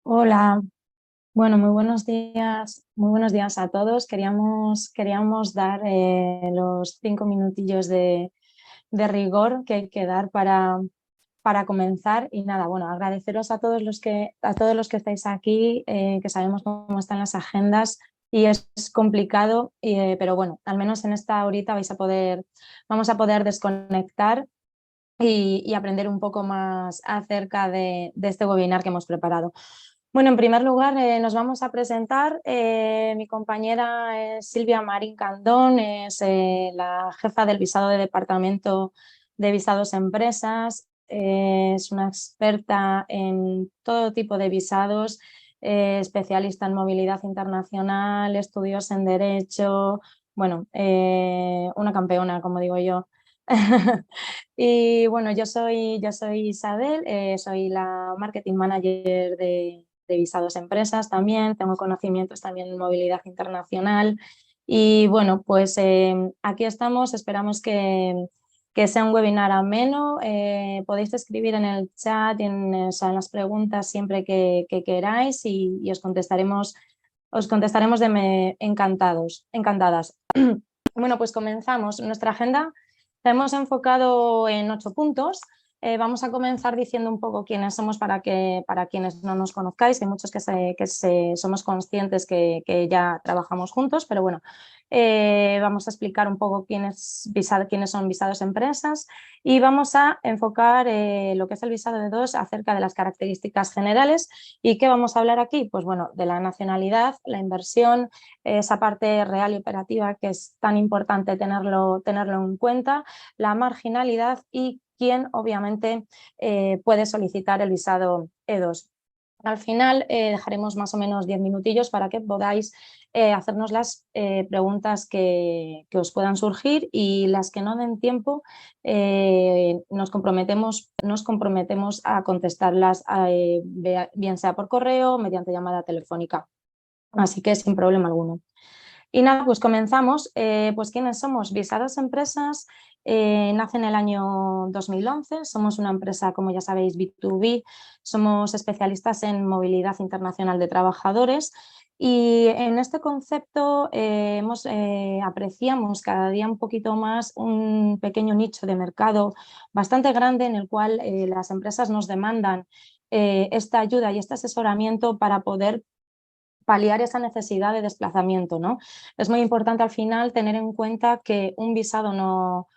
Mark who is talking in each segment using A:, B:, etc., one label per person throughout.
A: Hola, bueno, muy buenos días a todos. Queríamos dar los 5 minutillos de rigor que hay que dar para comenzar. Y nada, bueno, agradeceros a todos los que estáis aquí, que sabemos cómo están las agendas y es complicado, pero bueno, al menos en esta horita vamos a poder desconectar y aprender un poco más acerca de este webinar que hemos preparado. Bueno, en primer lugar nos vamos a presentar. Mi compañera es Silvia Marín Candón, es la jefa del visado de Departamento de Visados Empresas, es una experta en todo tipo de visados, especialista en movilidad internacional, estudios en Derecho, bueno, una campeona, como digo yo. Y bueno, yo soy Isabel, soy la Marketing Manager de Visados Empresas también, tengo conocimientos también en movilidad internacional y bueno, pues aquí estamos, esperamos que sea un webinar ameno. Podéis escribir en el chat y o sea, en las preguntas siempre que queráis y os contestaremos encantadas. Bueno, pues comenzamos. Nuestra agenda la hemos enfocado en 8 puntos. Vamos a comenzar diciendo un poco quiénes somos para quienes no nos conozcáis. Hay muchos somos conscientes que ya trabajamos juntos, pero bueno, vamos a explicar un poco quiénes son Visados Empresas y vamos a enfocar lo que es el visado de dos acerca de las características generales. ¿Y qué vamos a hablar aquí? Pues bueno, de la nacionalidad, la inversión, esa parte real y operativa que es tan importante tenerlo en cuenta, la marginalidad y quién obviamente puede solicitar el visado E2. Al final dejaremos más o menos 10 minutillos para que podáis hacernos las preguntas que os puedan surgir y las que no den tiempo nos comprometemos a contestarlas bien sea por correo o mediante llamada telefónica. Así que sin problema alguno. Y nada, pues comenzamos. Pues ¿quiénes somos? Visados Empresas nace en el año 2011. Somos una empresa, como ya sabéis, B2B. Somos especialistas en movilidad internacional de trabajadores y en este concepto apreciamos cada día un poquito más un pequeño nicho de mercado bastante grande en el cual las empresas nos demandan esta ayuda y este asesoramiento para poder paliar esa necesidad de desplazamiento, ¿no? Es muy importante al final tener en cuenta que un visado no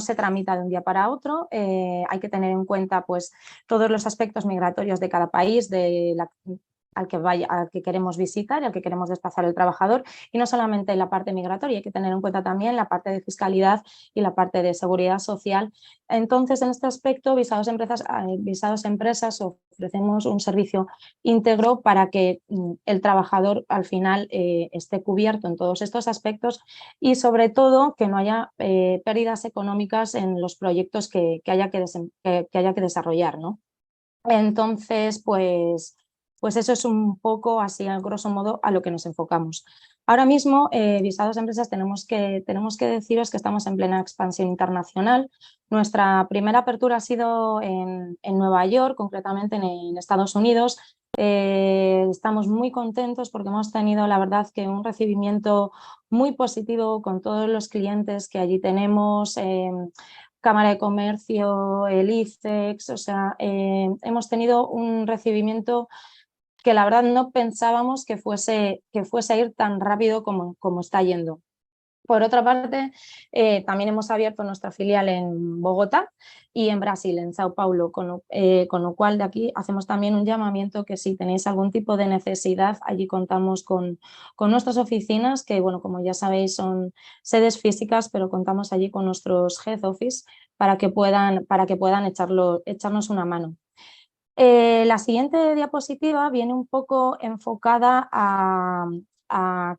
A: se tramita de un día para otro, hay que tener en cuenta pues, todos los aspectos migratorios de cada país, al que queremos visitar y al que queremos desplazar el trabajador, y no solamente la parte migratoria, hay que tener en cuenta también la parte de fiscalidad y la parte de seguridad social. Entonces, en este aspecto, Visados Empresas ofrecemos un servicio íntegro para que el trabajador al final esté cubierto en todos estos aspectos y sobre todo que no haya pérdidas económicas en los proyectos que haya que desarrollar, ¿no? Entonces, pues eso es un poco así, a grosso modo, a lo que nos enfocamos. Ahora mismo, Visados Empresas, tenemos que deciros que estamos en plena expansión internacional. Nuestra primera apertura ha sido en Nueva York, concretamente en Estados Unidos. Estamos muy contentos porque hemos tenido, la verdad, que un recibimiento muy positivo con todos los clientes que allí tenemos. Cámara de Comercio, el ICEX, o sea, hemos tenido un recibimiento que la verdad no pensábamos que fuese a ir tan rápido como está yendo. Por otra parte, también hemos abierto nuestra filial en Bogotá y en Brasil, en Sao Paulo, con lo cual de aquí hacemos también un llamamiento que si tenéis algún tipo de necesidad, allí contamos con nuestras oficinas, que bueno, como ya sabéis son sedes físicas, pero contamos allí con nuestros head office para que puedan echarnos una mano. La siguiente diapositiva viene un poco enfocada a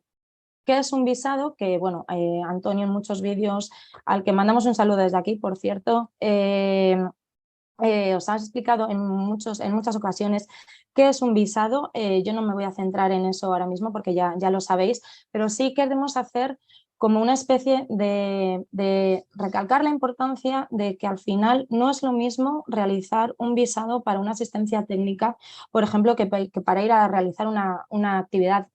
A: qué es un visado, que bueno, Antonio en muchos vídeos, al que mandamos un saludo desde aquí, por cierto, os ha explicado en muchas ocasiones qué es un visado. Yo no me voy a centrar en eso ahora mismo porque ya lo sabéis, pero sí queremos hacer como una especie de recalcar la importancia de que al final no es lo mismo realizar un visado para una asistencia técnica, por ejemplo, que para ir a realizar una actividad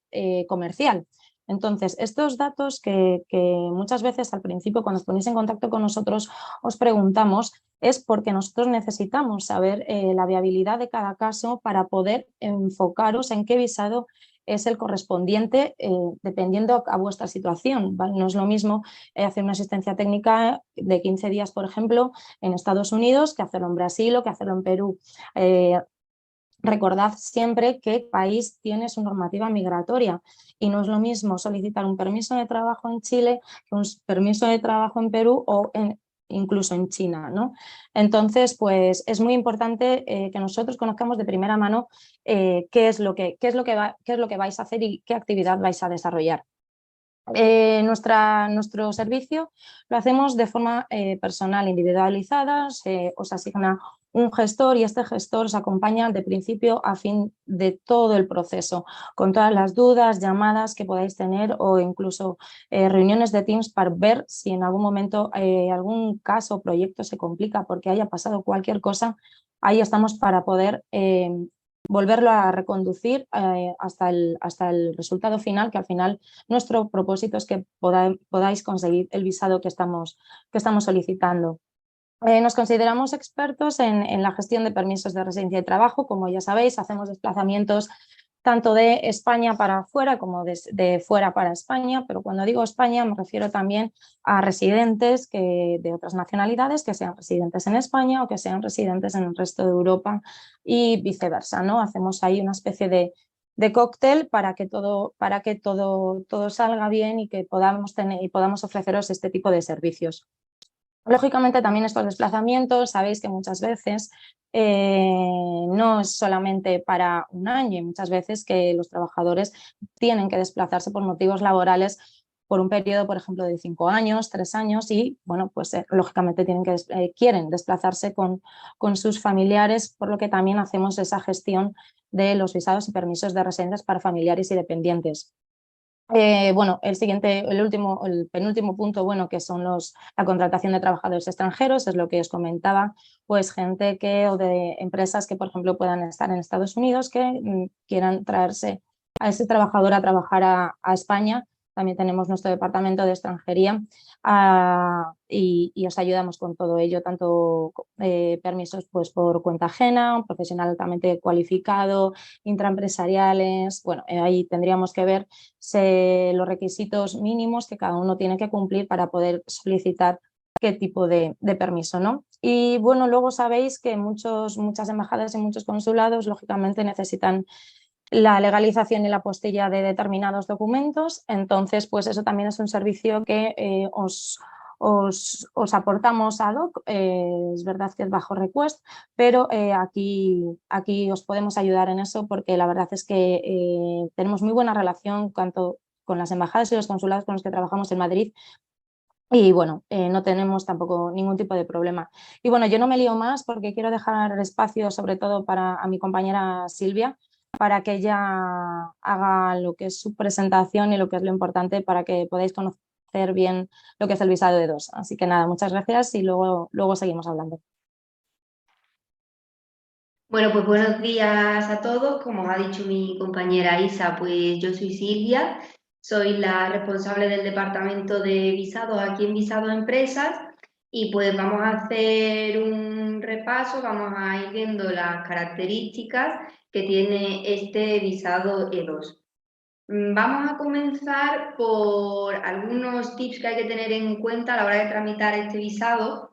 A: comercial. Entonces, estos datos que muchas veces al principio cuando os ponéis en contacto con nosotros os preguntamos es porque nosotros necesitamos saber la viabilidad de cada caso para poder enfocaros en qué visado es el correspondiente dependiendo a vuestra situación, ¿vale? No es lo mismo hacer una asistencia técnica de 15 días, por ejemplo, en Estados Unidos que hacerlo en Brasil o que hacerlo en Perú. Recordad siempre que el país tiene su normativa migratoria y no es lo mismo solicitar un permiso de trabajo en Chile que un permiso de trabajo en Perú o incluso en China, ¿no? Entonces, pues es muy importante que nosotros conozcamos de primera mano qué es lo que vais a hacer y qué actividad vais a desarrollar. Nuestro servicio lo hacemos de forma personal, individualizada, os asigna un gestor y este gestor os acompaña de principio a fin de todo el proceso, con todas las dudas, llamadas que podáis tener o incluso reuniones de Teams para ver si en algún momento algún caso o proyecto se complica porque haya pasado cualquier cosa. Ahí estamos para poder volverlo a reconducir hasta el resultado final, que al final nuestro propósito es que podáis conseguir el visado que estamos solicitando. Nos consideramos expertos en la gestión de permisos de residencia y trabajo. Como ya sabéis, hacemos desplazamientos tanto de España para afuera como de fuera para España, pero cuando digo España me refiero también a residentes de otras nacionalidades que sean residentes en España o que sean residentes en el resto de Europa y viceversa, ¿no? Hacemos ahí una especie de cóctel para que todo salga bien y que podamos ofreceros este tipo de servicios. Lógicamente también estos desplazamientos, sabéis que muchas veces no es solamente para un año y muchas veces que los trabajadores tienen que desplazarse por motivos laborales por un periodo, por ejemplo, de 5 años, 3 años y, bueno, pues lógicamente quieren desplazarse con sus familiares, por lo que también hacemos esa gestión de los visados y permisos de residencias para familiares y dependientes. Bueno, el penúltimo punto, bueno, que son la contratación de trabajadores extranjeros, es lo que os comentaba, pues gente o de empresas que, por ejemplo, puedan estar en Estados Unidos que quieran traerse a ese trabajador a trabajar a España. También tenemos nuestro departamento de extranjería y os ayudamos con todo ello, tanto permisos pues, por cuenta ajena, un profesional altamente cualificado, intraempresariales. Bueno, ahí tendríamos que ver los requisitos mínimos que cada uno tiene que cumplir para poder solicitar qué tipo de permiso, ¿no? Y bueno, luego sabéis que muchas embajadas y muchos consulados lógicamente necesitan la legalización y la apostilla de determinados documentos, entonces pues eso también es un servicio que os aportamos ad hoc, es verdad que es bajo request, pero aquí os podemos ayudar en eso porque la verdad es que tenemos muy buena relación tanto con las embajadas y los consulados con los que trabajamos en Madrid y bueno, no tenemos tampoco ningún tipo de problema. Y bueno, yo no me lío más porque quiero dejar espacio sobre todo a mi compañera Silvia para que ella haga lo que es su presentación y lo que es lo importante para que podáis conocer bien lo que es el visado E2. Así que nada, muchas gracias y luego seguimos hablando.
B: Bueno, pues buenos días a todos. Como os ha dicho mi compañera Isa, pues yo soy Silvia, soy la responsable del departamento de visados aquí en Visados Empresas y pues vamos a hacer un repaso, vamos a ir viendo las características que tiene este visado E2. Vamos a comenzar por algunos tips que hay que tener en cuenta a la hora de tramitar este visado.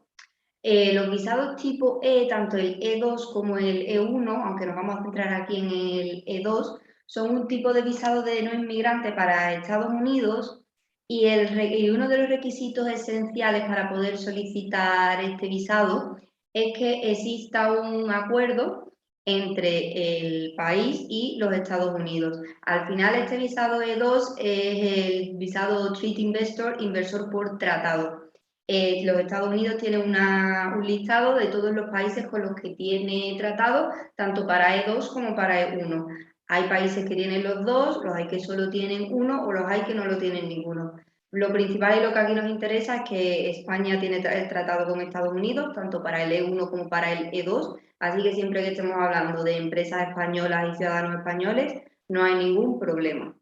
B: Los visados tipo E, tanto el E2 como el E1, aunque nos vamos a centrar aquí en el E2, son un tipo de visado de no inmigrante para Estados Unidos y uno de los requisitos esenciales para poder solicitar este visado es que exista un acuerdo entre el país y los Estados Unidos. Al final, este visado E2 es el visado Treaty Investor, inversor por tratado. Los Estados Unidos tienen un listado de todos los países con los que tiene tratado, tanto para E2 como para E1. Hay países que tienen los dos, los hay que solo tienen uno o los hay que no lo tienen ninguno. Lo principal y lo que aquí nos interesa es que España tiene el tratado con Estados Unidos, tanto para el E1 como para el E2, así que siempre que estemos hablando de empresas españolas y ciudadanos españoles, no hay ningún problema.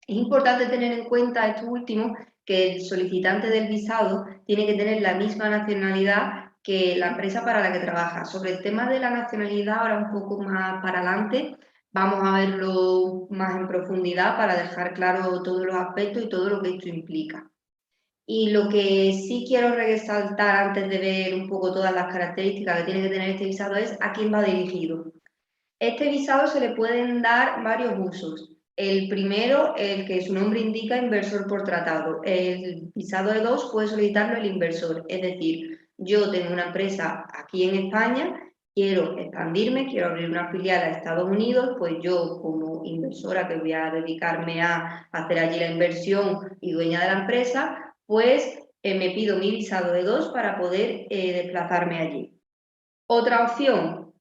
B: Es importante tener en cuenta esto último, que el solicitante del visado tiene que tener la misma nacionalidad que la empresa para la que trabaja. Sobre el tema de la nacionalidad, ahora un poco más para adelante, vamos a verlo más en profundidad para dejar claro todos los aspectos y todo lo que esto implica. Y lo que sí quiero resaltar antes de ver un poco todas las características que tiene que tener este visado es a quién va dirigido. Este visado se le pueden dar varios usos. El primero, el que su nombre indica, inversor por tratado. El visado E2 puede solicitarlo el inversor, es decir, yo tengo una empresa aquí en España, quiero expandirme, quiero abrir una filial a Estados Unidos, pues yo como inversora que voy a dedicarme a hacer allí la inversión y dueña de la empresa, pues me pido mi visado E2 para poder desplazarme allí. Otra opción,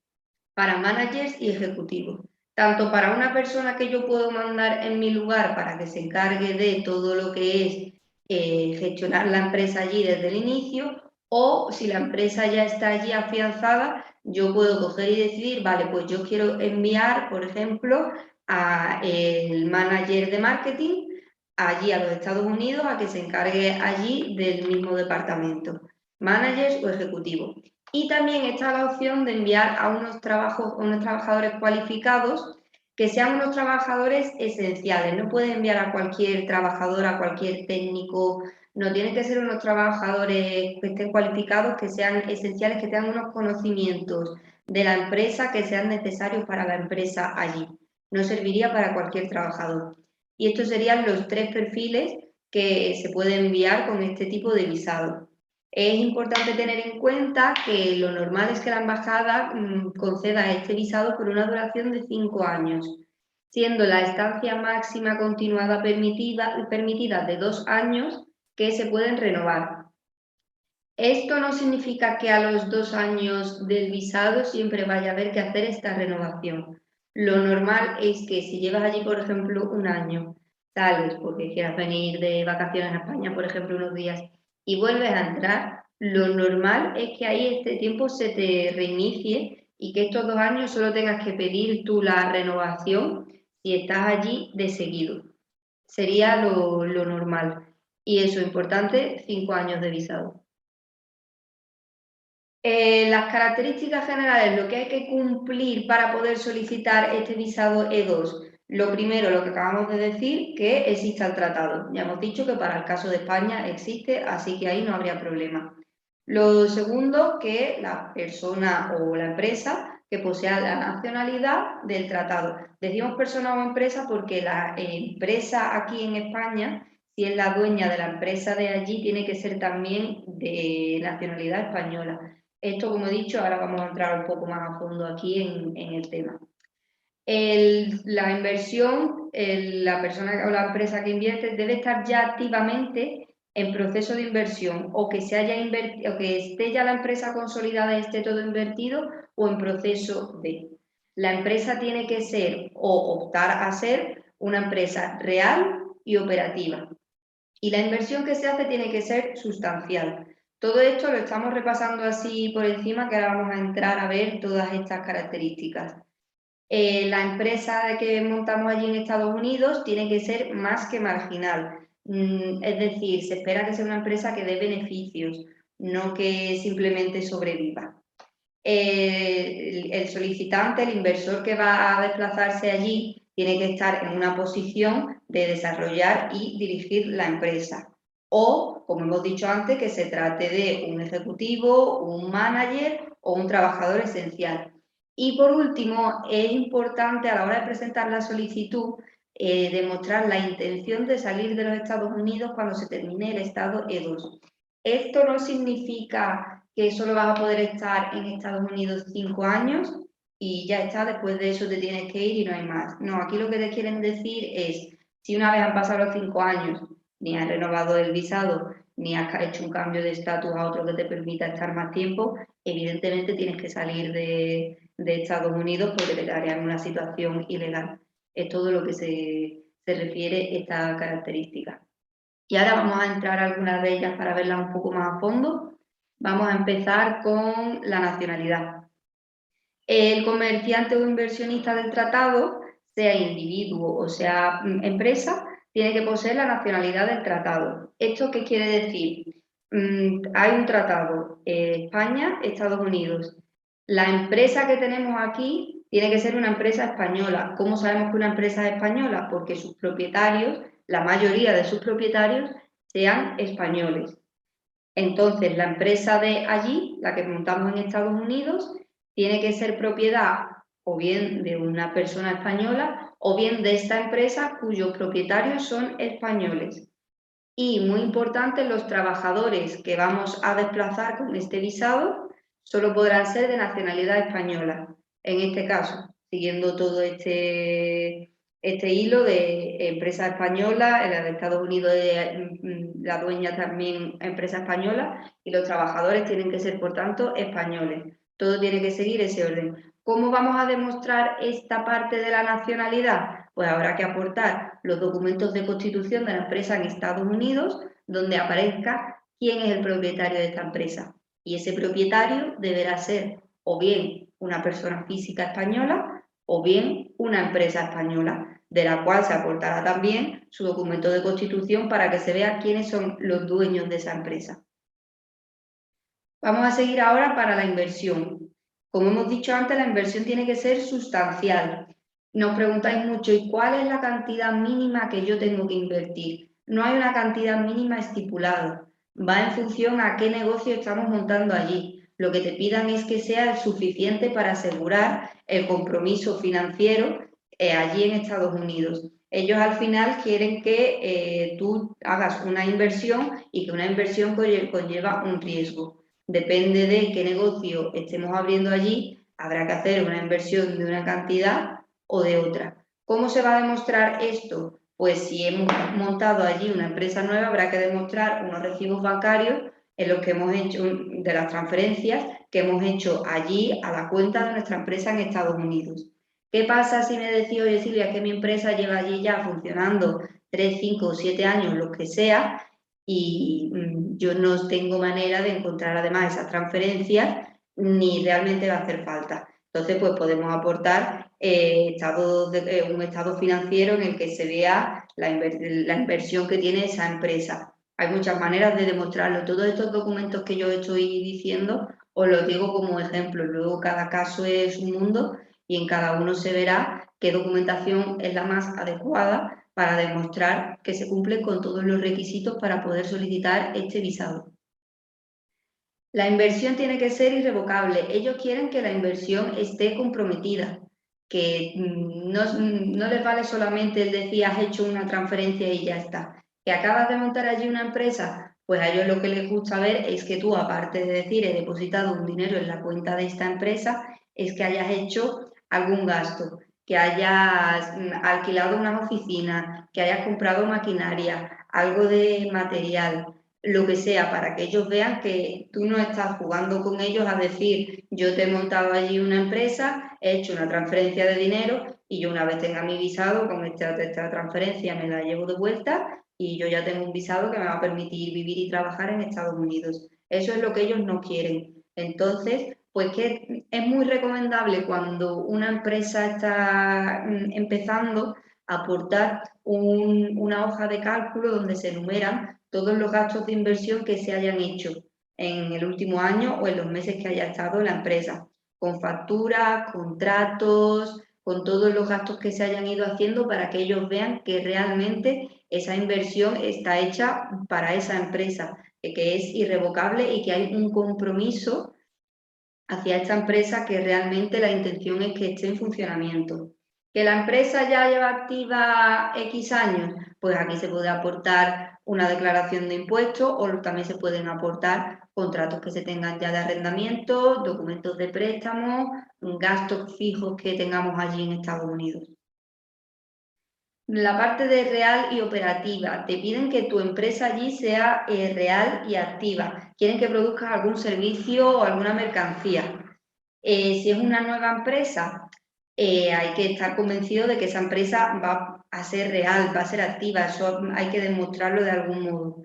B: para managers y ejecutivos. Tanto para una persona que yo puedo mandar en mi lugar para que se encargue de todo lo que es gestionar la empresa allí desde el inicio, o si la empresa ya está allí afianzada, yo puedo coger y decidir, vale, pues yo quiero enviar, por ejemplo, a el manager de marketing allí a los Estados Unidos a que se encargue allí del mismo departamento, managers o ejecutivos. Y también está la opción de enviar a unos trabajadores cualificados que sean unos trabajadores esenciales. No puedes enviar a cualquier trabajador, a cualquier técnico. No, tienen que ser unos trabajadores que estén cualificados, que sean esenciales, que tengan unos conocimientos de la empresa que sean necesarios para la empresa allí. No serviría para cualquier trabajador. Y estos serían los 3 perfiles que se pueden enviar con este tipo de visado. Es importante tener en cuenta que lo normal es que la embajada conceda este visado por una duración de 5 años, siendo la estancia máxima continuada permitida de 2 años que se pueden renovar. Esto no significa que a los 2 años del visado siempre vaya a haber que hacer esta renovación. Lo normal es que si llevas allí, por ejemplo, un año, sales porque quieras venir de vacaciones a España, por ejemplo, unos días, y vuelves a entrar, lo normal es que ahí este tiempo se te reinicie y que estos 2 años solo tengas que pedir tú la renovación si estás allí de seguido. Sería lo normal. Y eso, importante, 5 años de visado. Las características generales, lo que hay que cumplir para poder solicitar este visado E2. Lo primero, lo que acabamos de decir, que exista el tratado. Ya hemos dicho que para el caso de España existe, así que ahí no habría problema. Lo segundo, que la persona o la empresa que posea la nacionalidad del tratado. Decimos persona o empresa porque la empresa aquí en España, si es la dueña de la empresa de allí, tiene que ser también de nacionalidad española. Esto, como he dicho, ahora vamos a entrar un poco más a fondo aquí en el tema. La inversión, la persona o la empresa que invierte debe estar ya activamente en proceso de inversión o que se haya invertido, o que esté ya la empresa consolidada y esté todo invertido o en proceso de. La empresa tiene que ser o optar a ser una empresa real y operativa. Y la inversión que se hace tiene que ser sustancial. Todo esto lo estamos repasando así por encima, que ahora vamos a entrar a ver todas estas características. La empresa que montamos allí en Estados Unidos tiene que ser más que marginal. Es decir, se espera que sea una empresa que dé beneficios, no que simplemente sobreviva. El solicitante, el inversor que va a desplazarse allí, tiene que estar en una posición de desarrollar y dirigir la empresa. O, como hemos dicho antes, que se trate de un ejecutivo, un manager o un trabajador esencial. Y por último, es importante a la hora de presentar la solicitud demostrar la intención de salir de los Estados Unidos cuando se termine el estado E2. Esto no significa que solo vas a poder estar en Estados Unidos 5 años y ya está, después de eso te tienes que ir y no hay más. No, aquí lo que te quieren decir es, si una vez han pasado los 5 años, ni has renovado el visado, ni has hecho un cambio de estatus a otro que te permita estar más tiempo, evidentemente tienes que salir de Estados Unidos porque te quedaría en una situación ilegal. Es todo lo que se refiere a esta característica. Y ahora vamos a entrar a algunas de ellas para verlas un poco más a fondo. Vamos a empezar con la nacionalidad. El comerciante o inversionista del tratado, sea individuo o sea empresa, tiene que poseer la nacionalidad del tratado. ¿Esto qué quiere decir? Hay un tratado, España, Estados Unidos. La empresa que tenemos aquí tiene que ser una empresa española. ¿Cómo sabemos que una empresa es española? Porque sus propietarios, la mayoría de sus propietarios, sean españoles. Entonces, la empresa de allí, la que montamos en Estados Unidos, tiene que ser propiedad o bien de una persona española o bien de esta empresa cuyos propietarios son españoles. Y muy importante, los trabajadores que vamos a desplazar con este visado solo podrán ser de nacionalidad española. En este caso, siguiendo todo este hilo de empresa española, la de Estados Unidos, la dueña también empresa española, y los trabajadores tienen que ser, por tanto, españoles. Todo tiene que seguir ese orden. ¿Cómo vamos a demostrar esta parte de la nacionalidad? Pues habrá que aportar los documentos de constitución de la empresa en Estados Unidos, donde aparezca quién es el propietario de esta empresa. Y ese propietario deberá ser o bien una persona física española o bien una empresa española, de la cual se aportará también su documento de constitución para que se vea quiénes son los dueños de esa empresa. Vamos a seguir ahora para la inversión. Como hemos dicho antes, la inversión tiene que ser sustancial. Nos preguntáis mucho, ¿y cuál es la cantidad mínima que yo tengo que invertir? No hay una cantidad mínima estipulada. Va en función a qué negocio estamos montando allí. Lo que te pidan es que sea suficiente para asegurar el compromiso financiero allí en Estados Unidos. Ellos al final quieren que tú hagas una inversión y que una inversión conlleva un riesgo. Depende de qué negocio estemos abriendo allí, habrá que hacer una inversión de una cantidad o de otra. ¿Cómo se va a demostrar esto? Pues si hemos montado allí una empresa nueva, habrá que demostrar unos recibos bancarios en los que hemos hecho, de las transferencias que hemos hecho allí a la cuenta de nuestra empresa en Estados Unidos. ¿Qué pasa si me decís, oye Silvia, que mi empresa lleva allí ya funcionando 3, 5 o 7 años, lo que sea, y yo no tengo manera de encontrar además esas transferencias ni realmente va a hacer falta? Entonces, pues podemos aportar un estado financiero en el que se vea la inversión que tiene esa empresa. Hay muchas maneras de demostrarlo. Todos estos documentos que yo estoy diciendo os los digo como ejemplo. Luego cada caso es un mundo y en cada uno se verá qué documentación es la más adecuada para demostrar que se cumplen con todos los requisitos para poder solicitar este visado. La inversión tiene que ser irrevocable. Ellos quieren que la inversión esté comprometida, que no les vale solamente el decir has hecho una transferencia y ya está. Que acabas de montar allí una empresa, pues a ellos lo que les gusta ver es que tú, aparte de decir he depositado un dinero en la cuenta de esta empresa, es que hayas hecho algún gasto, que hayas alquilado unas oficinas, que hayas comprado maquinaria, algo de material, lo que sea, para que ellos vean que tú no estás jugando con ellos a decir yo te he montado allí una empresa, he hecho una transferencia de dinero y yo una vez tenga mi visado con esta transferencia me la llevo de vuelta y yo ya tengo un visado que me va a permitir vivir y trabajar en Estados Unidos. Eso es lo que ellos no quieren. Entonces, pues que es muy recomendable cuando una empresa está empezando a aportar una hoja de cálculo donde se enumeran todos los gastos de inversión que se hayan hecho en el último año o en los meses que haya estado la empresa, con facturas, contratos, con todos los gastos que se hayan ido haciendo para que ellos vean que realmente esa inversión está hecha para esa empresa, que es irrevocable y que hay un compromiso hacia esta empresa que realmente la intención es que esté en funcionamiento. ¿Que la empresa ya lleva activa X años? Pues aquí se puede aportar una declaración de impuestos o también se pueden aportar contratos que se tengan ya de arrendamiento, documentos de préstamo, gastos fijos que tengamos allí en Estados Unidos. La parte de real y operativa. Te piden que tu empresa allí sea real y activa. Quieren que produzcas algún servicio o alguna mercancía. Si es una nueva empresa, hay que estar convencido de que esa empresa va a ser real, va a ser activa, eso hay que demostrarlo de algún modo.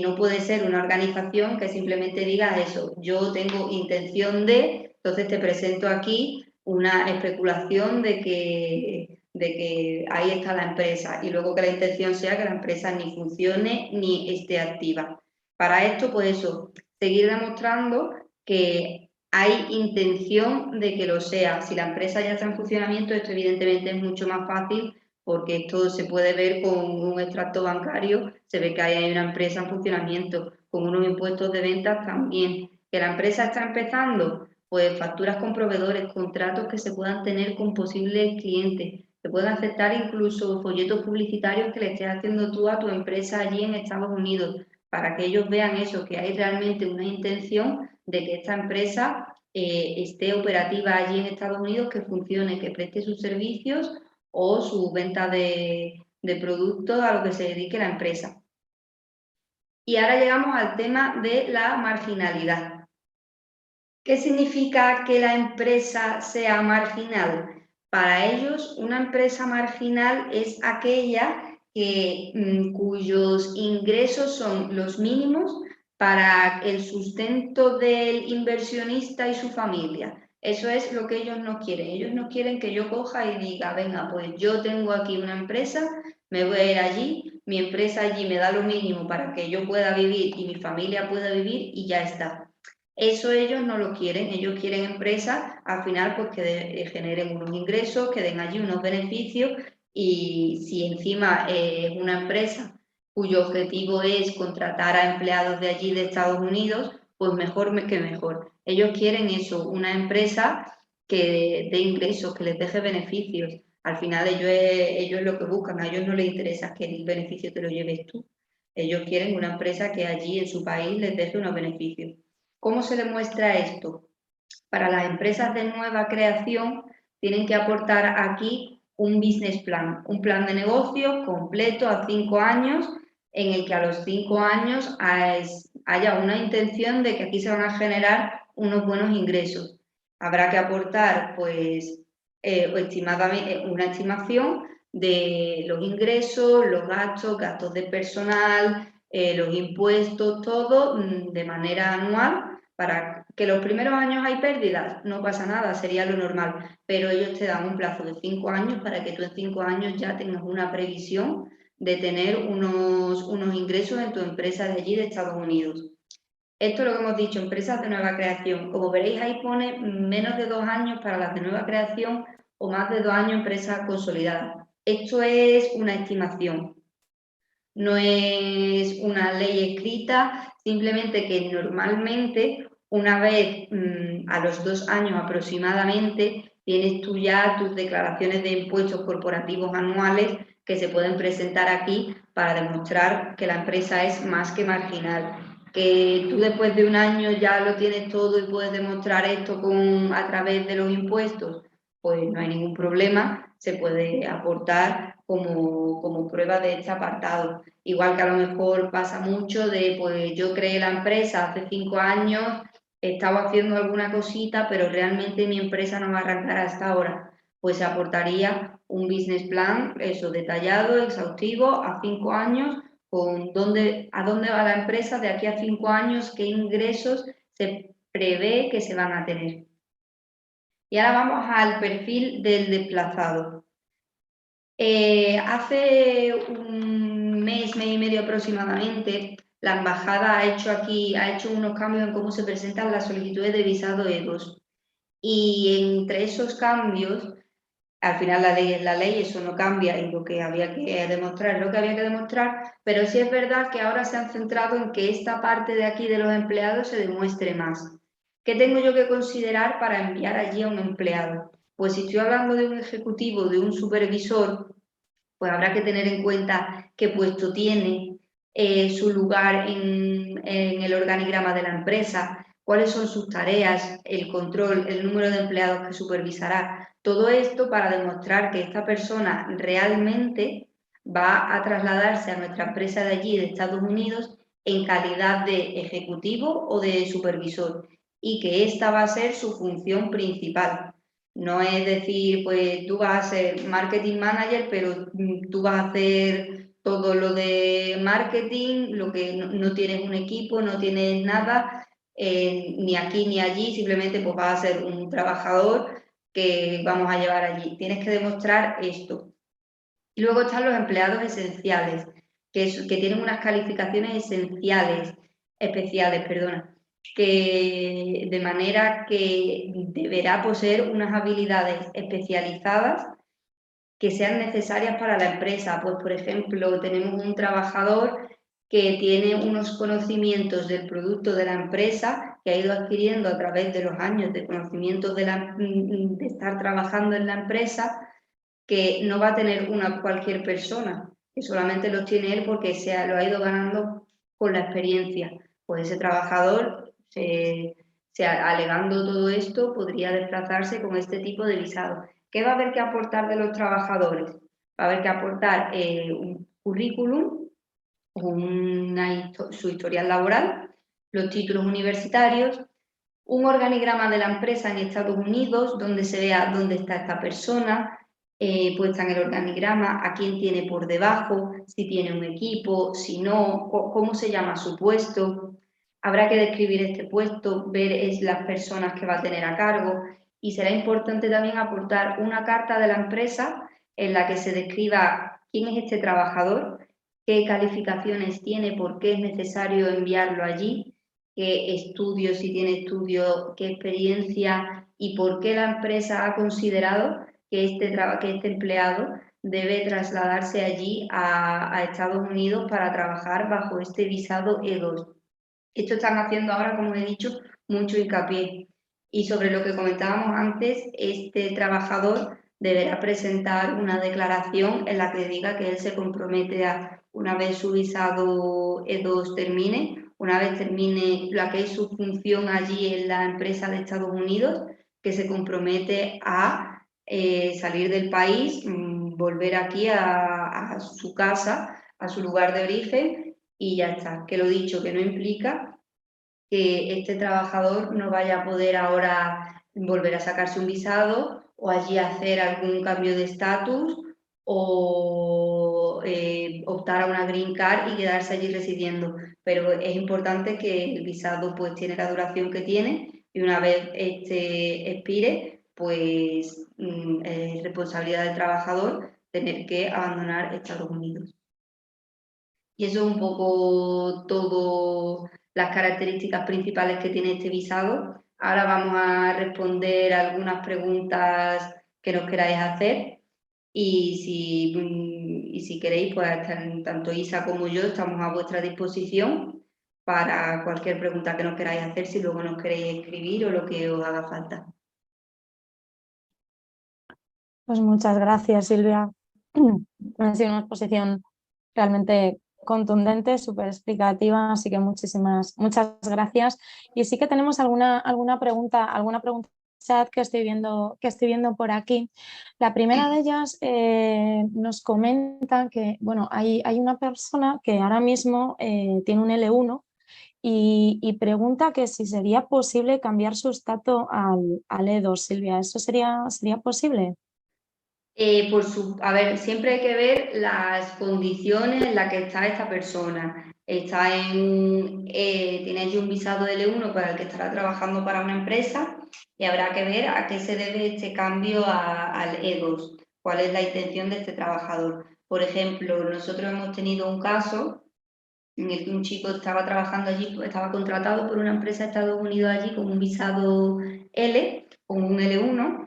B: No puede ser una organización que simplemente diga eso, yo tengo intención de, entonces te presento aquí una especulación de que ahí está la empresa y luego que la intención sea que la empresa ni funcione ni esté activa. Para esto, pues eso, seguir demostrando que hay intención de que lo sea. Si la empresa ya está en funcionamiento, esto evidentemente es mucho más fácil porque esto se puede ver con un extracto bancario, se ve que hay una empresa en funcionamiento, con unos impuestos de ventas también. Que la empresa está empezando, pues facturas con proveedores, contratos que se puedan tener con posibles clientes, se pueden aceptar incluso folletos publicitarios que le estés haciendo tú a tu empresa allí en Estados Unidos, para que ellos vean eso, que hay realmente una intención de que esta empresa esté operativa allí en Estados Unidos, que funcione, que preste sus servicios o su venta de productos a lo que se dedique la empresa. Y ahora llegamos al tema de la marginalidad. ¿Qué significa que la empresa sea marginal? Para ellos, una empresa marginal es aquella cuyos ingresos son los mínimos para el sustento del inversionista y su familia. Eso es lo que ellos no quieren. Ellos no quieren que yo coja y diga, venga, pues yo tengo aquí una empresa, me voy a ir allí, mi empresa allí me da lo mínimo para que yo pueda vivir y mi familia pueda vivir y ya está. Eso ellos no lo quieren, ellos quieren empresas al final pues que generen unos ingresos, que den allí unos beneficios y si encima es una empresa cuyo objetivo es contratar a empleados de allí de Estados Unidos, pues mejor que mejor. Ellos quieren eso, una empresa que dé ingresos, que les deje beneficios. Al final ellos lo que buscan, a ellos no les interesa que el beneficio te lo lleves tú. Ellos quieren una empresa que allí en su país les deje unos beneficios. ¿Cómo se demuestra esto? Para las empresas de nueva creación tienen que aportar aquí un business plan, un plan de negocio completo a 5 años, en el que a los 5 años haya una intención de que aquí se van a generar unos buenos ingresos. Habrá que aportar, pues, estimadamente, una estimación de los ingresos, los gastos, gastos de personal, los impuestos, todo de manera anual. Para que los primeros años hay pérdidas, no pasa nada, sería lo normal, pero ellos te dan un plazo de 5 años para que tú en 5 años ya tengas una previsión de tener unos ingresos en tu empresa de allí de Estados Unidos. Esto es lo que hemos dicho, empresas de nueva creación. Como veréis ahí pone menos de 2 años para las de nueva creación o más de 2 años empresas consolidadas. Esto es una estimación, no es una ley escrita, simplemente que normalmente una vez a los 2 años aproximadamente tienes tú ya tus declaraciones de impuestos corporativos anuales que se pueden presentar aquí para demostrar que la empresa es más que marginal. Que tú después de 1 año ya lo tienes todo y puedes demostrar esto a través de los impuestos, pues no hay ningún problema, se puede aportar como prueba de este apartado. Igual que a lo mejor pasa mucho de, pues yo creé la empresa hace 5 años, estaba haciendo alguna cosita, pero realmente mi empresa no va a arrancar hasta ahora. Pues se aportaría un business plan, eso, detallado, exhaustivo, a 5 años, con a dónde va la empresa de aquí a 5 años, qué ingresos se prevé que se van a tener. Y ahora vamos al perfil del desplazado. Hace un mes y medio aproximadamente, la embajada ha hecho unos cambios en cómo se presentan las solicitudes de visado E2. Y entre esos cambios, al final la ley eso no cambia y lo que había que demostrar es lo que había que demostrar, pero sí es verdad que ahora se han centrado en que esta parte de aquí de los empleados se demuestre más. ¿Qué tengo yo que considerar para enviar allí a un empleado? Pues si estoy hablando de un ejecutivo, de un supervisor, pues habrá que tener en cuenta qué puesto tiene, su lugar en el organigrama de la empresa, cuáles son sus tareas, el control, el número de empleados que supervisará. Todo esto para demostrar que esta persona realmente va a trasladarse a nuestra empresa de allí, de Estados Unidos, en calidad de ejecutivo o de supervisor y que esta va a ser su función principal. No es decir, pues tú vas a ser marketing manager, pero tú vas a hacer todo lo de marketing, lo que no tienes un equipo, no tienes nada, ni aquí ni allí, simplemente pues vas a ser un trabajador que vamos a llevar allí. Tienes que demostrar esto. Y luego están los empleados esenciales, que tienen unas calificaciones esenciales, especiales, perdona, que de manera que deberá poseer unas habilidades especializadas que sean necesarias para la empresa. Pues, por ejemplo, tenemos un trabajador que tiene unos conocimientos del producto de la empresa que ha ido adquiriendo a través de los años de conocimientos de estar trabajando en la empresa, que no va a tener cualquier persona, que solamente los tiene él porque lo ha ido ganando con la experiencia. Pues ese trabajador, alegando todo esto, podría desplazarse con este tipo de visado. ¿Qué va a haber que aportar de los trabajadores? Va a haber que aportar un currículum, su historial laboral, los títulos universitarios, un organigrama de la empresa en Estados Unidos donde se vea dónde está esta persona, puesta en el organigrama, a quién tiene por debajo, si tiene un equipo, si no, cómo se llama su puesto. Habrá que describir este puesto, ver las personas que va a tener a cargo, y será importante también aportar una carta de la empresa en la que se describa quién es este trabajador, qué calificaciones tiene, por qué es necesario enviarlo allí, qué estudios, si tiene estudios, qué experiencia y por qué la empresa ha considerado que este empleado debe trasladarse allí a Estados Unidos para trabajar bajo este visado E2. Esto están haciendo ahora, como he dicho, mucho hincapié. Y sobre lo que comentábamos antes, este trabajador deberá presentar una declaración en la que diga que él se compromete a, una vez su visado E2 termine, una vez termine la que es su función allí en la empresa de Estados Unidos, que se compromete a salir del país, volver aquí a su casa, a su lugar de origen, y ya está. Que lo dicho, que no implica que este trabajador no vaya a poder ahora volver a sacarse un visado o allí hacer algún cambio de estatus o optar a una green card y quedarse allí residiendo. Pero es importante que el visado pues tiene la duración que tiene, y una vez este expire, pues es responsabilidad del trabajador tener que abandonar Estados Unidos. Y eso es un poco todo las características principales que tiene este visado. Ahora vamos a responder algunas preguntas que nos queráis hacer, y si queréis, pues tanto Isa como yo estamos a vuestra disposición para cualquier pregunta que nos queráis hacer, si luego nos queréis escribir o lo que os haga falta.
A: Pues muchas gracias, Silvia. Ha sido una exposición realmente contundente, súper explicativa, así que muchas gracias. Y sí que tenemos alguna pregunta chat que estoy viendo por aquí. La primera de ellas nos comenta que bueno, hay una persona que ahora mismo tiene un L1 y pregunta que si sería posible cambiar su estatus al E2. Silvia, ¿eso sería posible?
B: A ver, siempre hay que ver las condiciones en las que está esta persona. Tiene allí un visado L1 para el que estará trabajando para una empresa, y habrá que ver a qué se debe este cambio al E2, cuál es la intención de este trabajador. Por ejemplo, nosotros hemos tenido un caso en el que un chico estaba trabajando allí, estaba contratado por una empresa de Estados Unidos allí con un visado L, con un L1,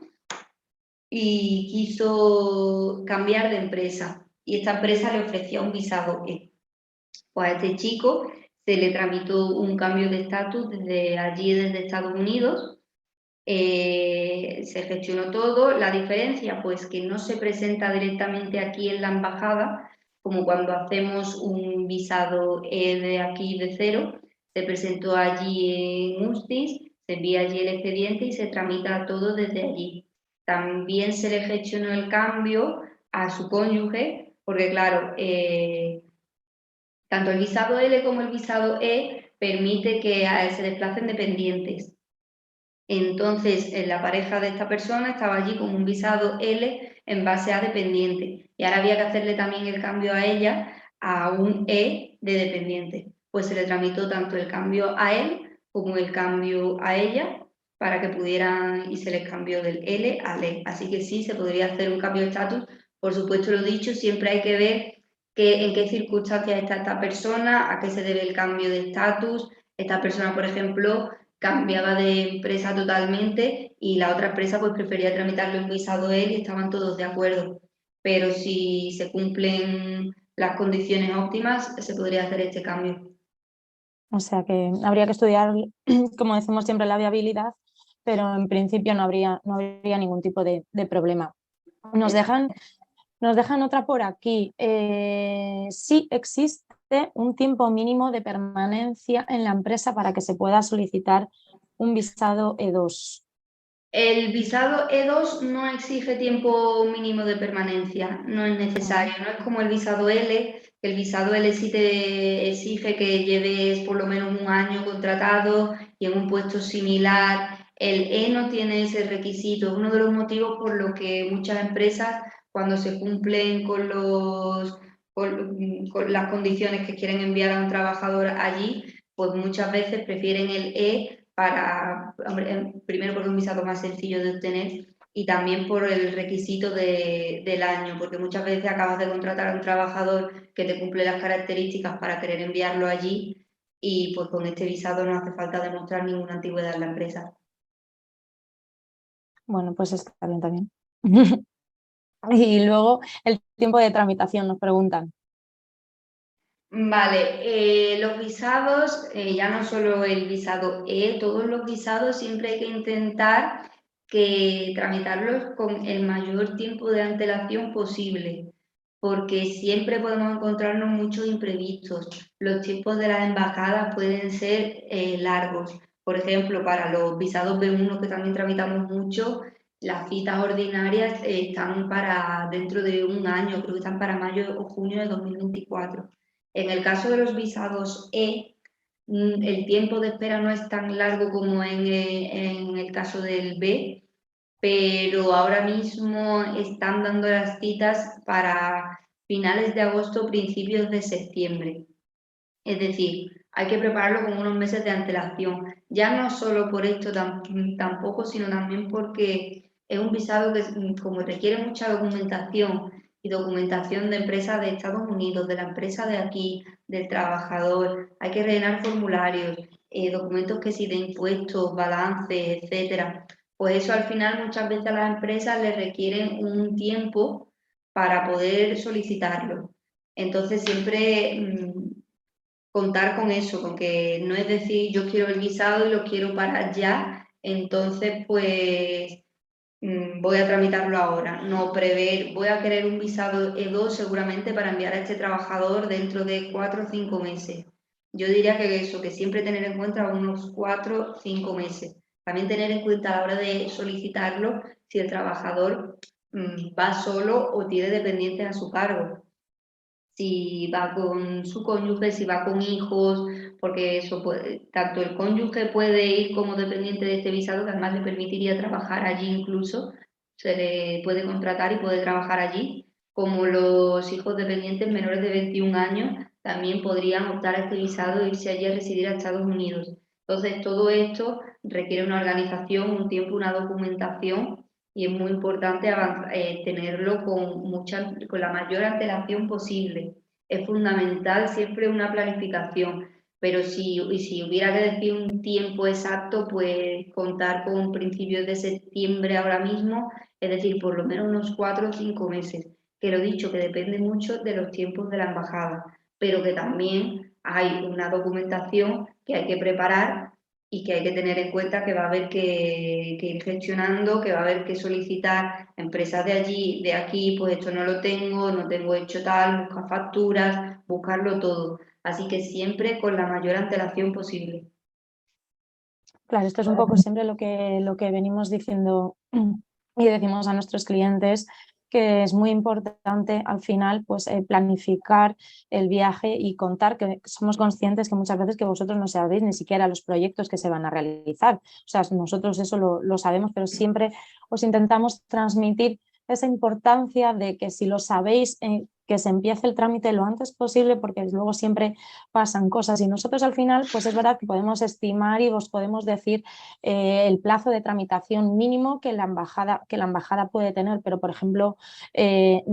B: y quiso cambiar de empresa, y esta empresa le ofrecía un visado E. Pues a este chico se le tramitó un cambio de estatus desde Estados Unidos, se gestionó todo. La diferencia, pues que no se presenta directamente aquí en la embajada, como cuando hacemos un visado de aquí de cero, se presentó allí en USTIS, se envía allí el expediente y se tramita todo desde allí. También se le gestionó el cambio a su cónyuge, porque claro, tanto el visado L como el visado E permite que se desplacen dependientes. Entonces, la pareja de esta persona estaba allí con un visado L en base a dependiente y ahora había que hacerle también el cambio a ella a un E de dependiente. Pues se le tramitó tanto el cambio a él como el cambio a ella para que pudieran y se les cambió del L al E. Así que sí, se podría hacer un cambio de estatus. Por supuesto, lo dicho, siempre hay que ver en qué circunstancias está esta persona, a qué se debe el cambio de estatus. Esta persona, por ejemplo, cambiaba de empresa totalmente y la otra empresa pues prefería tramitarle un visado él y estaban todos de acuerdo. Pero si se cumplen las condiciones óptimas, se podría hacer este cambio.
A: O sea que habría que estudiar, como decimos siempre, la viabilidad, pero en principio no habría ningún tipo de problema. Nos
B: Exacto.
A: dejan, nos dejan otra por aquí. Sí existe un tiempo mínimo de permanencia en la empresa para que se pueda solicitar un visado E2.
B: El visado E2 no exige tiempo mínimo de permanencia, no es necesario, no es como el visado L, que el visado L sí te exige que lleves por lo menos un año contratado y en un puesto similar. El E no tiene ese requisito, es uno de los motivos por los que muchas empresas, cuando se cumplen con las condiciones que quieren enviar a un trabajador allí, pues muchas veces prefieren el E para, hombre, primero porque es un visado más sencillo de obtener y también por el requisito del año, porque muchas veces acabas de contratar a un trabajador que te cumple las características para querer enviarlo allí y pues con este visado no hace falta demostrar ninguna antigüedad en la empresa.
A: Bueno, pues está bien también. Y luego el tiempo de tramitación nos preguntan.
B: Vale, los visados, ya no solo el visado E, todos los visados siempre hay que intentar que tramitarlos con el mayor tiempo de antelación posible, porque siempre podemos encontrarnos muchos imprevistos. Los tiempos de las embajadas pueden ser largos. Por ejemplo, para los visados B1 que también tramitamos mucho, las citas ordinarias están para dentro de un año, creo que están para mayo o junio de 2024. En el caso de los visados E, el tiempo de espera no es tan largo como en el caso del B, pero ahora mismo están dando las citas para finales de agosto, principios de septiembre. Es decir, hay que prepararlo con unos meses de antelación. Ya no solo por esto tampoco, sino también porque es un visado que como requiere mucha documentación y documentación de empresas de Estados Unidos, de la empresa de aquí, del trabajador, hay que rellenar formularios, documentos que sí de impuestos, balances, etcétera. Pues eso al final muchas veces a las empresas les requieren un tiempo para poder solicitarlo. Entonces siempre contar con eso, con que no es decir yo quiero el visado y lo quiero para ya, entonces pues voy a tramitarlo ahora. No prever, voy a querer un visado E2 seguramente para enviar a este trabajador dentro de 4 o 5 meses. Yo diría que eso, que siempre tener en cuenta unos 4 o 5 meses. También tener en cuenta a la hora de solicitarlo si el trabajador va solo o tiene dependientes a su cargo, si va con su cónyuge, si va con hijos, porque eso puede, tanto el cónyuge puede ir como dependiente de este visado, que además le permitiría trabajar allí incluso, se le puede contratar y puede trabajar allí, como los hijos dependientes menores de 21 años también podrían optar a este visado e irse allí a residir a Estados Unidos. Entonces, todo esto requiere una organización, un tiempo, una documentación y es muy importante tenerlo con la mayor antelación posible. Es fundamental siempre una planificación, pero si hubiera que decir un tiempo exacto, pues contar con principios de septiembre ahora mismo, es decir, por lo menos unos 4 o 5 meses, que lo dicho, que depende mucho de los tiempos de la embajada, pero que también hay una documentación que hay que preparar y que hay que tener en cuenta que va a haber que ir gestionando, que va a haber que solicitar a empresas de allí, de aquí, pues esto no lo tengo, no tengo hecho tal, buscar facturas, buscarlo todo. Así que siempre con la mayor antelación posible.
A: Claro, esto es un poco siempre lo que venimos diciendo y decimos a nuestros clientes, que es muy importante al final pues, planificar el viaje y contar, que somos conscientes que muchas veces que vosotros no sabéis ni siquiera los proyectos que se van a realizar. O sea, nosotros eso lo sabemos, pero siempre os intentamos transmitir esa importancia de que si lo sabéis, que se empiece el trámite lo antes posible, porque luego siempre pasan cosas y nosotros al final pues es verdad que podemos estimar y os podemos decir el plazo de tramitación mínimo que la embajada puede tener, pero por ejemplo es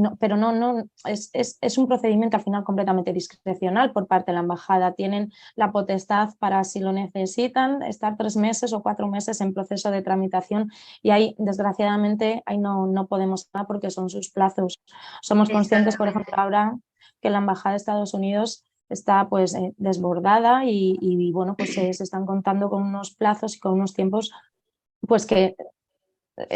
A: un procedimiento al final completamente discrecional por parte de la embajada. Tienen la potestad para, si lo necesitan, estar 3 meses o 4 meses en proceso de tramitación y ahí desgraciadamente ahí no podemos nada porque son sus plazos. Somos conscientes, por ejemplo, ahora que la embajada de Estados Unidos está pues desbordada y bueno, pues se están contando con unos plazos y con unos tiempos pues que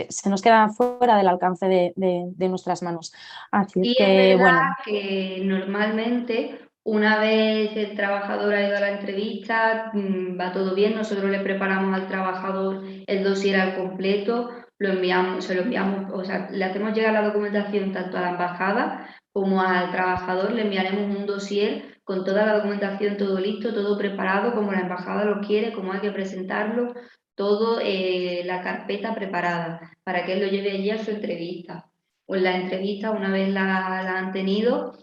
A: se nos queda fuera del alcance de nuestras manos. Así
B: Sí, es
A: que
B: verdad
A: bueno.
B: que normalmente una vez el trabajador ha ido a la entrevista, va todo bien, nosotros le preparamos al trabajador el dossier al completo, se lo enviamos, o sea, le hacemos llegar la documentación tanto a la embajada como al trabajador, le enviaremos un dossier con toda la documentación, todo listo, todo preparado, como la embajada lo quiere, como hay que presentarlo, todo la carpeta preparada para que él lo lleve allí a su entrevista. O en la entrevista, una vez la han tenido,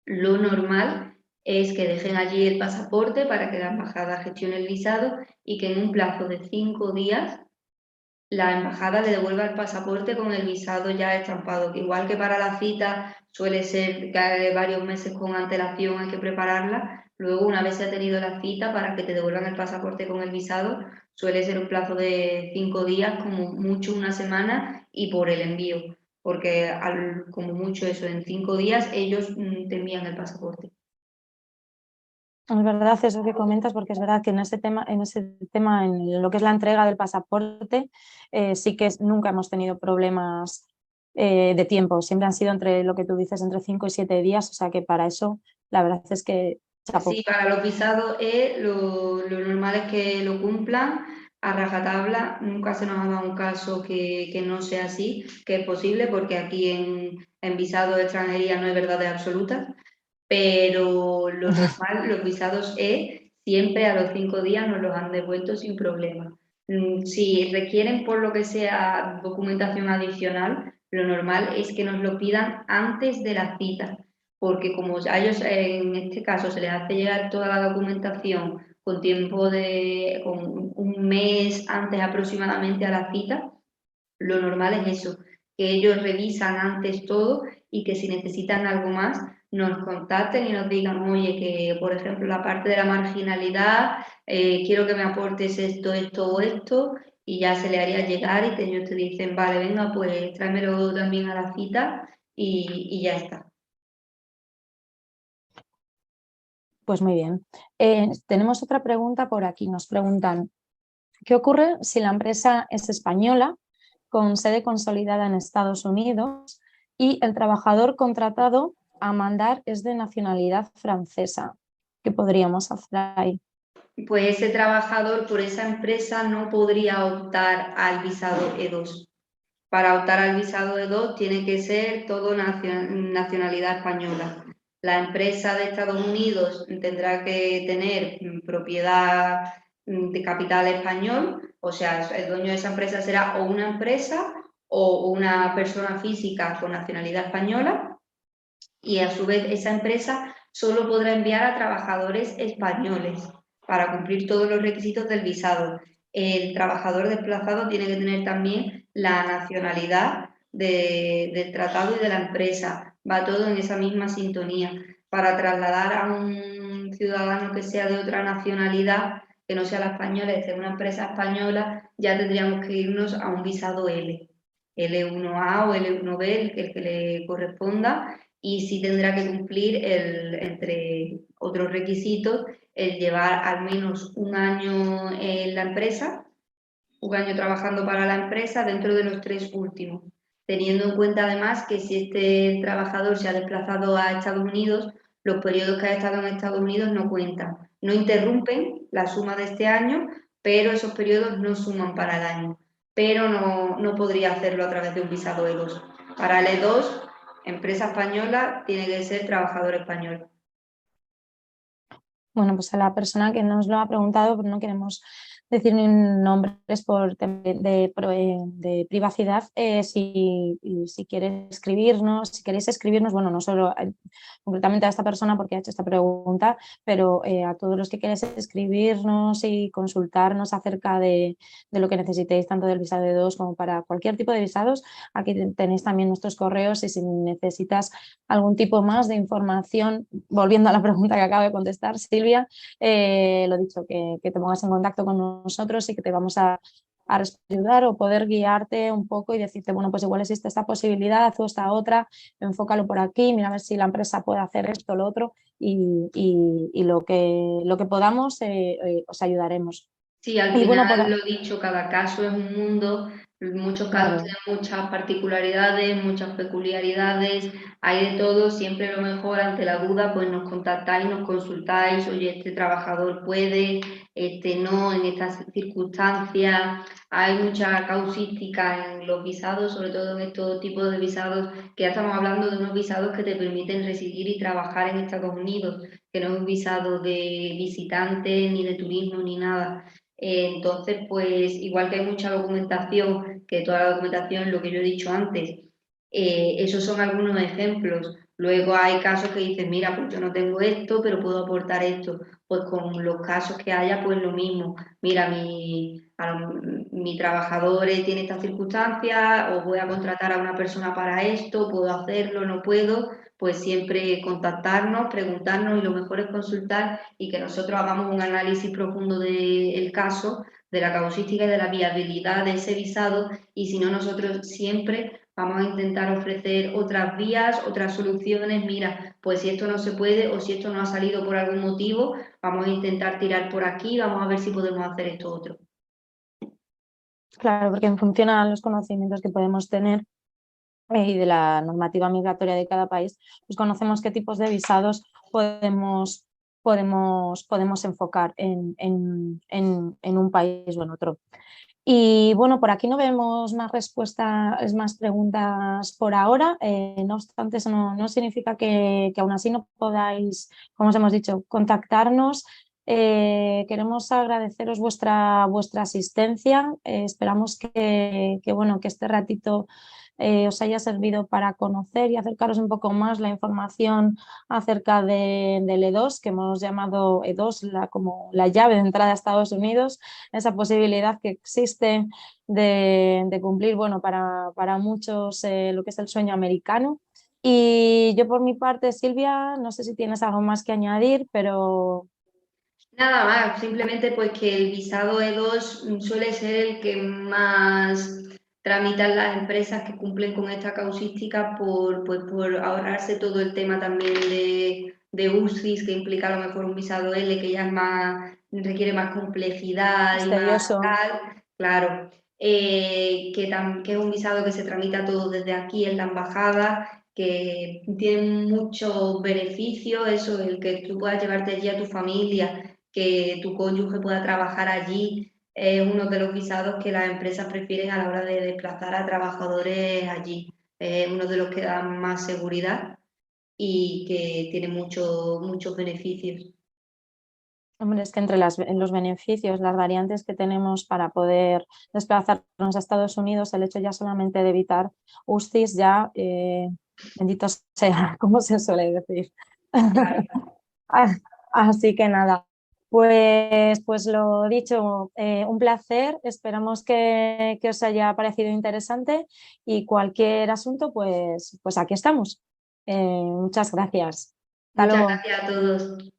B: lo normal es que dejen allí el pasaporte para que la embajada gestione el visado y que en un plazo de 5 días la embajada le devuelva el pasaporte con el visado ya estampado, que igual que para la cita suele ser que varios meses con antelación hay que prepararla, luego una vez se ha tenido la cita para que te devuelvan el pasaporte con el visado, suele ser un plazo de 5 días, como mucho una semana y por el envío, porque como mucho eso, en 5 días ellos te envían el pasaporte.
A: Es verdad eso que comentas, porque es verdad que en ese tema, en lo que es la entrega del pasaporte, sí que nunca hemos tenido problemas de tiempo. Siempre han sido entre lo que tú dices, entre 5 y 7 días. O sea que para eso, la verdad es que
B: Sí,
A: chapo.
B: para los visados lo normal es que lo cumplan a rajatabla. Nunca se nos ha dado un caso que no sea así, que es posible, porque aquí en visado de extranjería no hay verdades absolutas, pero lo normal, los visados siempre a los 5 días nos los han devuelto sin problema. Si requieren por lo que sea documentación adicional, lo normal es que nos lo pidan antes de la cita, porque como a ellos en este caso se les hace llegar toda la documentación con con un mes antes aproximadamente a la cita, lo normal es eso, que ellos revisan antes todo y que si necesitan algo más nos contacten y nos digan, oye, que por ejemplo la parte de la marginalidad, quiero que me aportes esto, esto o esto, y ya se le haría llegar y ellos te dicen, vale, venga, pues tráemelo también a la cita y ya está.
A: Pues muy bien. Tenemos otra pregunta por aquí. Nos preguntan, ¿qué ocurre si la empresa es española con sede consolidada en Estados Unidos y el trabajador contratado a mandar es de nacionalidad francesa? ¿Qué podríamos hacer ahí?
B: Pues ese trabajador por esa empresa no podría optar al visado E2. Para optar al visado E2 tiene que ser todo nacionalidad española. La empresa de Estados Unidos tendrá que tener propiedad de capital español, o sea, el dueño de esa empresa será o una empresa o una persona física con nacionalidad española, y a su vez esa empresa solo podrá enviar a trabajadores españoles para cumplir todos los requisitos del visado. El trabajador desplazado tiene que tener también la nacionalidad del tratado y de la empresa. Va todo en esa misma sintonía. Para trasladar a un ciudadano que sea de otra nacionalidad, que no sea la española, es decir, una empresa española, ya tendríamos que irnos a un visado L. L1A o L1B, el que le corresponda, y sí tendrá que cumplir, entre otros requisitos, el llevar al menos un año en la empresa, un año trabajando para la empresa dentro de los 3 últimos, teniendo en cuenta además que si este trabajador se ha desplazado a Estados Unidos, los periodos que ha estado en Estados Unidos no cuentan, no interrumpen la suma de este año, pero esos periodos no suman para el año, pero no podría hacerlo a través de un visado E2. Para el E2, empresa española, tiene que ser trabajador español.
A: Bueno, pues a la persona que nos lo ha preguntado, pues no queremos decir ni nombres por tema de privacidad. Si quieres escribirnos, si queréis escribirnos, bueno, no solo concretamente a esta persona porque ha hecho esta pregunta, pero a todos los que queréis escribirnos y consultarnos acerca de lo que necesitéis, tanto del visado de dos como para cualquier tipo de visados, aquí tenéis también nuestros correos y si necesitas algún tipo más de información, volviendo a la pregunta que acabo de contestar, Silvia, lo dicho, que te pongas en contacto con nosotros y que te vamos a ayudar o poder guiarte un poco y decirte, bueno, pues igual existe esta posibilidad o esta otra, enfócalo por aquí, mira a ver si la empresa puede hacer esto o lo otro y lo que podamos os ayudaremos.
B: Sí, al
A: Y bueno,
B: final lo dicho, cada caso es un mundo, muchos casos
A: claro,
B: tienen muchas particularidades, muchas peculiaridades, hay de todo, siempre lo mejor ante la duda, pues nos contactáis, nos consultáis, oye, este trabajador puede, este no, en estas circunstancias, hay mucha causística en los visados, sobre todo en estos tipos de visados, que ya estamos hablando de unos visados que te permiten residir y trabajar en Estados Unidos, que no es un visado de visitante, ni de turismo, ni nada. Entonces, pues igual que hay mucha documentación, que toda la documentación, lo que yo he dicho antes, esos son algunos ejemplos. Luego hay casos que dicen, mira, pues yo no tengo esto, pero puedo aportar esto. Pues con los casos que haya, pues lo mismo. Mira, mi trabajador tiene estas circunstancias, o voy a contratar a una persona para esto, puedo hacerlo, no puedo, pues siempre contactarnos, preguntarnos y lo mejor es consultar y que nosotros hagamos un análisis profundo del caso, de la causística y de la viabilidad de ese visado y si no nosotros siempre vamos a intentar ofrecer otras vías, otras soluciones. Mira, pues si esto no se puede o si esto no ha salido por algún motivo, vamos a intentar tirar por aquí, vamos a ver si podemos hacer esto otro.
A: claro, porque en función a los conocimientos que podemos tener y de la normativa migratoria de cada país, pues conocemos qué tipos de visados podemos enfocar en un país o en otro. Y bueno, por aquí no vemos más respuestas, más preguntas por ahora. No obstante, eso no significa que aún así no podáis, como os hemos dicho, contactarnos. Queremos agradeceros vuestra asistencia. Esperamos bueno, que este ratito os haya servido para conocer y acercaros un poco más la información acerca del E2, que hemos llamado E2 como la llave de entrada a Estados Unidos, esa posibilidad que existe de cumplir, bueno, para muchos lo que es el sueño americano. Y yo por mi parte, Silvia, no sé si tienes algo más que añadir, pero
B: Nada más, simplemente pues que el visado E2 suele ser el que más tramitan las empresas que cumplen con esta causística por ahorrarse todo el tema también de UCIs que implica a lo mejor un visado L que ya es más, requiere más complejidad y más
A: misterioso.
B: tal, claro, que es un visado que se tramita todo desde aquí en la embajada, que tiene muchos beneficios, eso, el que tú puedas llevarte allí a tu familia, que tu cónyuge pueda trabajar allí, es uno de los visados que las empresas prefieren a la hora de desplazar a trabajadores allí. Es uno de los que da más seguridad y que tiene muchos beneficios.
A: Hombre, es que entre los beneficios, las variantes que tenemos para poder desplazarnos a Estados Unidos, el hecho ya solamente de evitar UCIs, ya bendito sea, como se suele decir.
B: Claro.
A: Así que nada, pues lo dicho, un placer, esperamos que os haya parecido interesante y cualquier asunto, pues aquí estamos. Muchas gracias. Hasta
B: Muchas
A: luego.
B: gracias a todos.